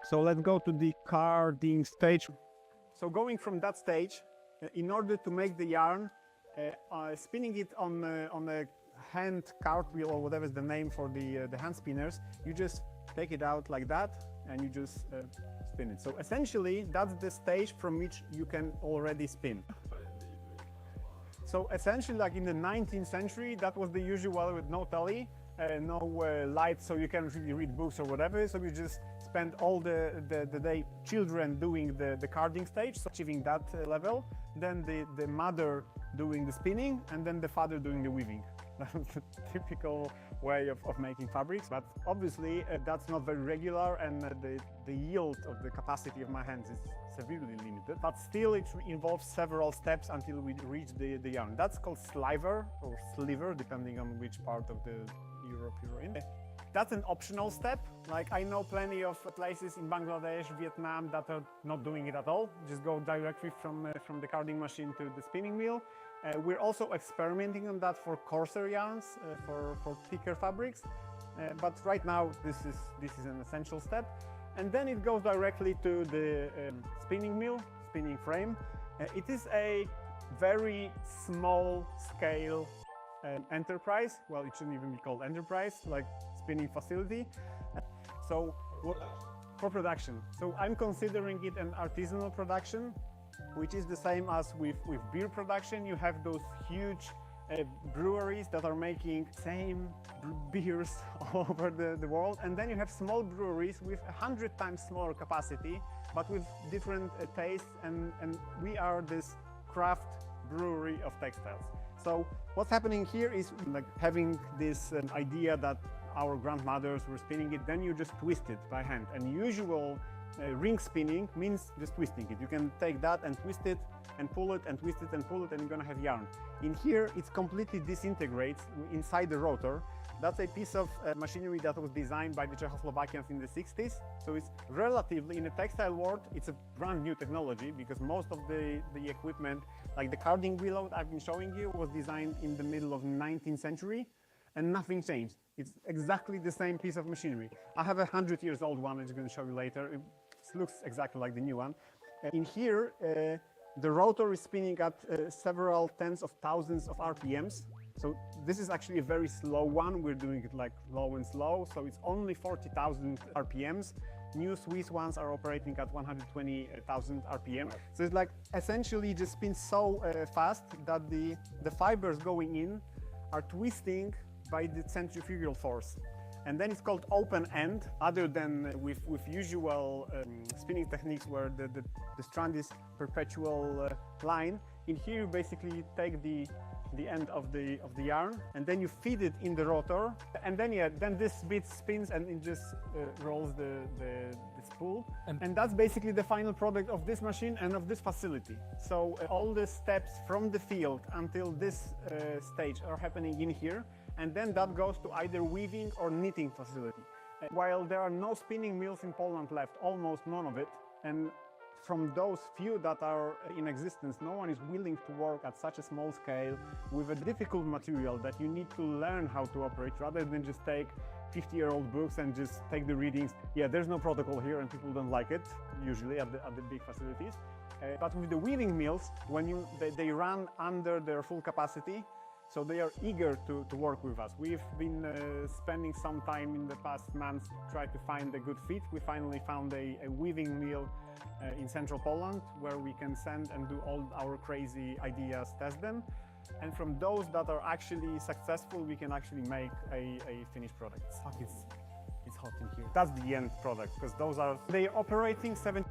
So let's go to the carding stage. So going from that stage, in order to make the yarn, spinning it on a hand cartwheel or whatever is the name for the hand spinners, you just take it out like that and you just spin it. So essentially that's the stage from which you can already spin. So essentially, like in the 19th century, that was the usual with no telly, no light, so you can't really read books or whatever. So you just spend all the day children doing the carding stage, so achieving that level. Then the mother doing the spinning, and then the father doing the weaving. That's the typical way of making fabrics. But obviously, that's not very regular, and the yield of the capacity of my hands is severely limited. But still, it involves several steps until we reach the yarn. That's called sliver or sliver, depending on which part of the Europe you're in. That's an optional step. Like I know plenty of places in Bangladesh, Vietnam that are not doing it at all. Just go directly from the carding machine to the spinning wheel. We're also experimenting on that for coarser yarns, for thicker fabrics. But right now, this is an essential step. And then it goes directly to the spinning mill, spinning frame. It is a very small scale enterprise. Well, it shouldn't even be called enterprise, like spinning facility. So for production. So I'm considering it an artisanal production, which is the same as with beer production. You have those huge breweries that are making same beers all over the world, and then you have small breweries with 100 times smaller capacity, but with different tastes, and we are this craft brewery of textiles. So what's happening here is like having this idea that our grandmothers were spinning it, then you just twist it by hand. And usual ring spinning means just twisting it. You can take that and twist it and pull it and twist it and pull it, and you're gonna have yarn. In here, it's completely disintegrates inside the rotor. That's a piece of machinery that was designed by the Czechoslovakians in the 60s. So it's relatively, in the textile world, it's a brand new technology, because most of the equipment, like the carding wheel I've been showing you, was designed in the middle of the 19th century, and nothing changed. It's exactly the same piece of machinery. I have a 100-year-old one, I'm going to show you later. It looks exactly like the new one. In here, the rotor is spinning at several tens of thousands of RPMs. So this is actually a very slow one. We're doing it like low and slow. So it's only 40,000 RPMs. New Swiss ones are operating at 120,000 RPM. So it's like essentially just spins so fast that the fibers going in are twisting by the centrifugal force. And then it's called open end, other than with usual spinning techniques where the strand is perpetual line. In here, you basically take the end of the yarn, and then you feed it in the rotor, and then this bit spins and it just rolls the spool. And that's basically the final product of this machine and of this facility. So all the steps from the field until this stage are happening in here. And then that goes to either weaving or knitting facility. While there are no spinning mills in Poland left, almost none of it, and from those few that are in existence, no one is willing to work at such a small scale with a difficult material that you need to learn how to operate, rather than just take 50-year-old books and just take the readings. Yeah, there's no protocol here and people don't like it, usually at the big facilities. But with the weaving mills, when they run under their full capacity, so they are eager to work with us. We've been spending some time in the past months to try to find a good fit. We finally found a weaving mill in central Poland where we can send and do all our crazy ideas, test them. And from those that are actually successful, we can actually make a finished product. Fuck, it's hot in here. That's the end product, because those are, they're operating 70